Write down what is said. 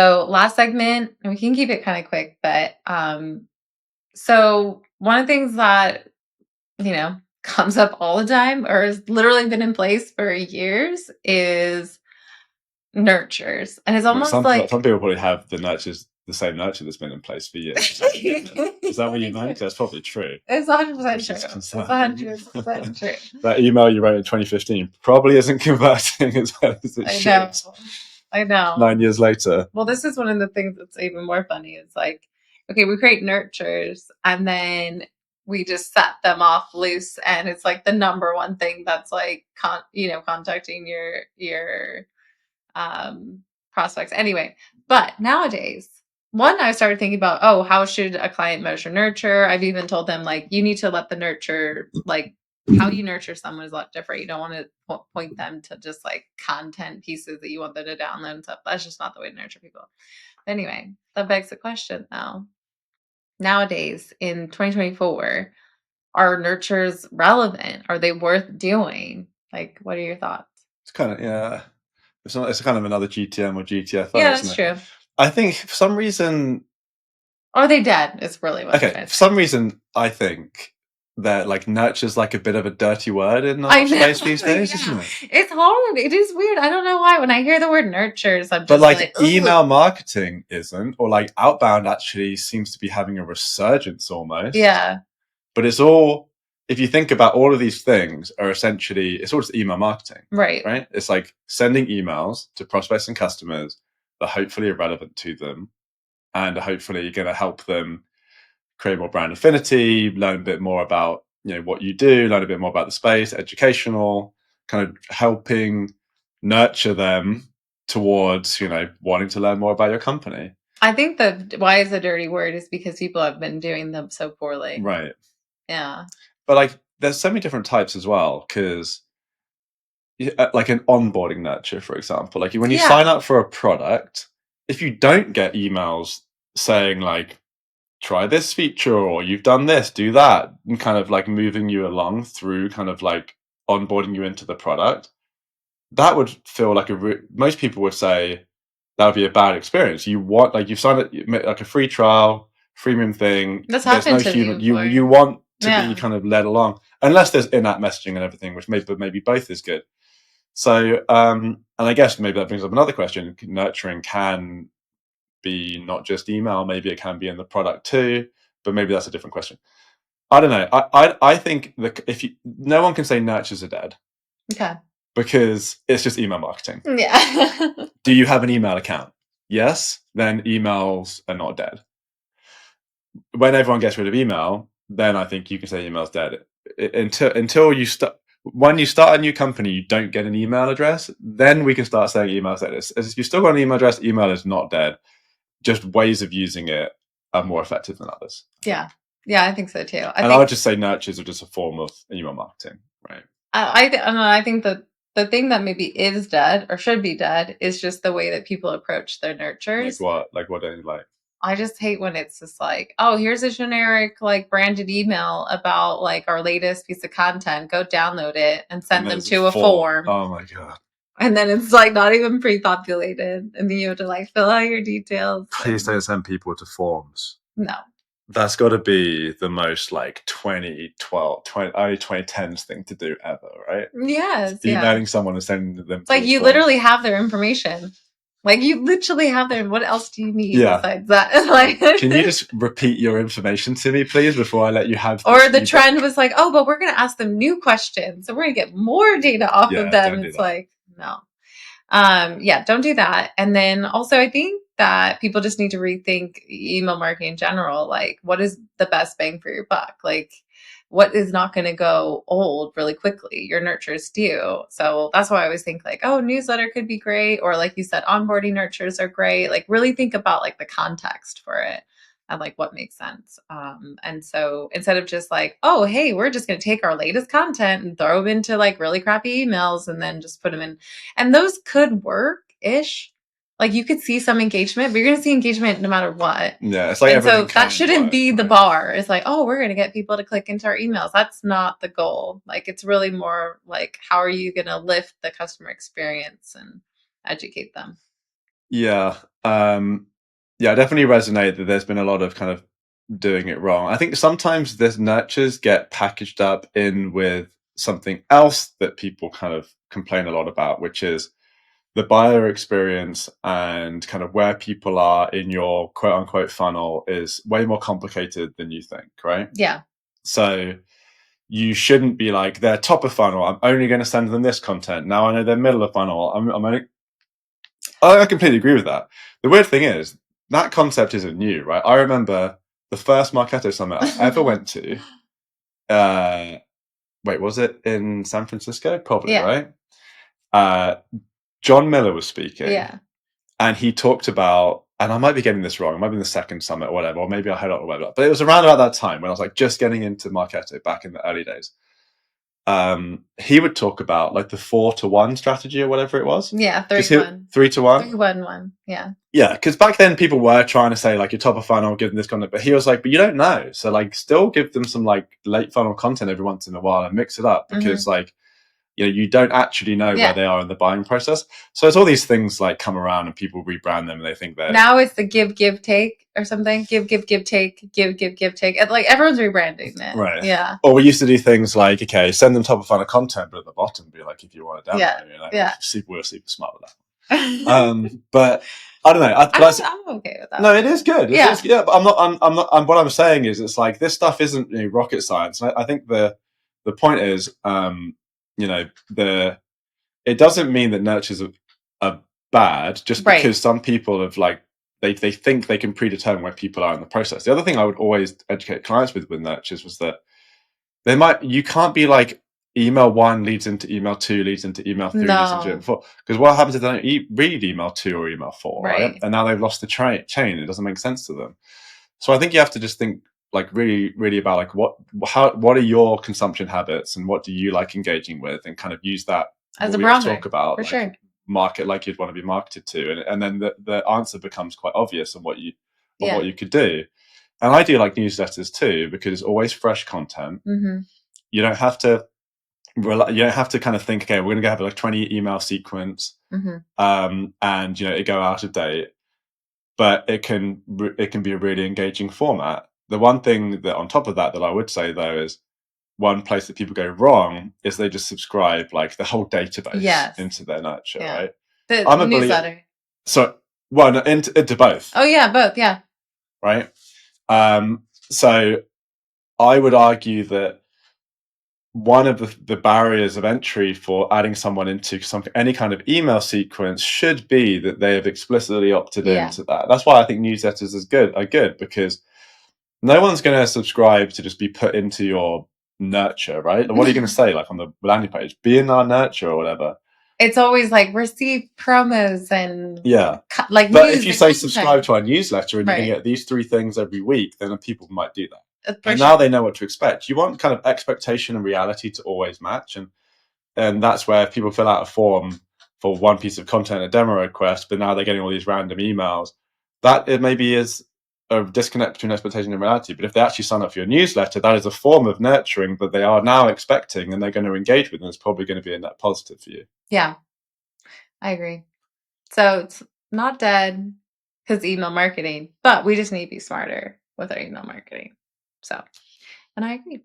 So last segment, and we can keep it kind of quick, but so one of the things that, comes up all the time or has literally been in place for years is nurtures. And it's almost Some like people probably have the same nurture that's been in place for years. Is that what you meant? That's probably true. It's 100% true. It's 100% true. That email you wrote in 2015 probably isn't converting as well as it should. I know. 9 years later. Well, this is one of the things that's even more funny. It's like, okay, we create nurtures and then we just set them off loose, and it's like the number one thing that's like, contacting your prospects. Anyway, but nowadays, I started thinking about, oh, how should a client measure nurture? I've even told them, like, you need to let the nurture, like, how you nurture someone is a lot different. You don't want to point them to just like content pieces that you want them to download and stuff. That's just not the way to nurture people. Anyway, that begs the question though. Nowadays, in 2024, are nurtures relevant? Are they worth doing? Like, what are your thoughts? It's kind of, it's kind of another GTM or GTFO. Yeah, that's true. I think for some reason... Are they dead? It's really what okay. For some reason, I think that like nurture's like a bit of a dirty word in our space these days, isn't it? It's hard. It is weird. I don't know why. When I hear the word nurtures, I'm just but like email marketing isn't, or like outbound actually seems to be having a resurgence almost. Yeah. But it's all, if you think about all of these things are essentially, it's all just email marketing. Right? It's like sending emails to prospects and customers that hopefully are relevant to them and are hopefully going to help them create more brand affinity, learn a bit more about what you do, learn a bit more about the space, educational, kind of helping nurture them towards wanting to learn more about your company. I think that why is a dirty word is because people have been doing them so poorly. Right. Yeah. But like there's so many different types as well, because like an onboarding nurture, for example, like when you sign up for a product, if you don't get emails saying like, try this feature, or you've done this, do that, and kind of like moving you along through kind of like onboarding you into the product, that would feel like most people would say that would be a bad experience. You want, like, you've signed like a free trial, freemium thing. That's happened to me before. You want to be kind of led along, unless there's in-app messaging and everything, which maybe both is good. So, and I guess maybe that brings up another question. Nurturing can be not just email, maybe it can be in the product too, but maybe that's a different question. I don't know. I think that no one can say nurtures are dead. Okay. Because it's just email marketing. Yeah. Do you have an email account? Yes. Then emails are not dead. When everyone gets rid of email, then I think you can say email's dead. Until you start. When you start a new company, you don't get an email address, then we can start saying email's dead. As if you've still got an email address, email is not dead. Just ways of using it are more effective than others. Yeah. Yeah, I think so too. I would just say nurtures are just a form of email marketing, right? I think that the thing that maybe is dead or should be dead is just the way that people approach their nurtures. Like what don't you like? I just hate when it's just like, oh, here's a generic like branded email about like our latest piece of content. Go download it and send them to a form. Oh my God. And then it's like not even pre-populated. And then you have to like fill out your details. Please don't send people to forms. No. That's got to be the most like early 2010s thing to do ever, right? Yes. Emailing someone and sending them. Like you literally have their information. Like you literally have their. What else do you need besides that? Like, can you just repeat your information to me, please, before I let you have? Or the trend was like, oh, but we're going to ask them new questions, so we're going to get more data off of them. It's like, no, don't do that. And then also, I think that people just need to rethink email marketing in general. Like, what is the best bang for your buck? Like, what is not going to go old really quickly? Your nurtures do. So that's why I always think like, oh, newsletter could be great. Or like you said, onboarding nurtures are great. Like really think about like the context for it and like what makes sense. And so instead of just like, oh, hey, we're just going to take our latest content and throw them into like really crappy emails and then just put them in. And those could work-ish. Like you could see some engagement, but you're going to see engagement no matter what. Yeah, it's like and so that shouldn't be the bar. It's like, oh, we're going to get people to click into our emails. That's not the goal. Like it's really more like, how are you going to lift the customer experience and educate them? Yeah, Yeah, I definitely resonate that there's been a lot of kind of doing it wrong. I think sometimes this nurtures get packaged up in with something else that people kind of complain a lot about, which is the buyer experience and kind of where people are in your quote unquote funnel is way more complicated than you think, right? Yeah. So you shouldn't be like, they're top of funnel, I'm only going to send them this content. Now I know they're middle of funnel, I'm only... I completely agree with that. The weird thing is, that concept isn't new, right? I remember the first Marketo Summit I ever went to. Wait, was it in San Francisco? Probably, yeah. right? John Miller was speaking. Yeah. And he talked about, and I might be getting this wrong, it might be the second summit or whatever, or maybe I heard it on the website, but it was around about that time when I was like just getting into Marketo back in the early days. He would talk about like the 4-to-1 strategy or whatever it was. Yeah, 3-1. 3-to-1? 3-1-1, yeah. Yeah, because back then people were trying to say like your top of funnel, give them this content, but he was like, but you don't know. So like still give them some like late funnel content every once in a while and mix it up because like, you know, you don't actually know where they are in the buying process. So it's all these things like come around and people rebrand them and they think that now it's the give, take or something. Give, take, give, take. And like everyone's rebranding it. Right. Yeah. Or we used to do things like, okay, send them top of funnel content, but at the bottom be like, if you want to download it, like, yeah. we're super smart with that. But I don't know. I'm okay with that. No, it is good. Yeah. Yeah, but I'm not. What I'm saying is, it's like this stuff isn't, you know, rocket science. And I think the point is, you know, it doesn't mean that nurtures are bad just because some people have like they think they can predetermine where people are in the process. The other thing I would always educate clients with nurtures was that you can't be like email 1 leads into email 2 leads into email 3 leads into email 4, because what happens if they don't read email 2 or email 4, right? And now they've lost the chain. It doesn't make sense to them. So I think you have to just think like really about like what are your consumption habits and what do you like engaging with, and kind of use that as a barometer, talk about for like sure. Market like you'd want to be marketed to, and then the answer becomes quite obvious on what you could do. And I do like newsletters too, because it's always fresh content. You don't have to kind of think, okay, we're going to have like 20 email sequence, and you know, it go out of date, but it can be a really engaging format. The one thing that on top of that I would say though is, one place that people go wrong is they just subscribe like the whole database into their nurture, right? The newsletter. Into both. Oh yeah, both, yeah. Right. So I would argue that one of the barriers of entry for adding someone into any kind of email sequence should be that they have explicitly opted into that. That's why I think newsletters are good, because no one's going to subscribe to just be put into your nurture, right? What are you going to say, like on the landing page, be in our nurture or whatever? It's always like receive promos and like. But if you say subscribe to our newsletter and you're going to get these 3 things every week, then people might do that. And now they know what to expect. You want kind of expectation and reality to always match, and that's where people fill out a form for one piece of content, a demo request, but now they're getting all these random emails. That it maybe is a disconnect between expectation and reality. But if they actually sign up for your newsletter, that is a form of nurturing that they are now expecting and they're going to engage with, and it's probably going to be a net positive for you. Yeah, I agree. So it's not dead because email marketing, but we just need to be smarter with our email marketing. So, and I agree.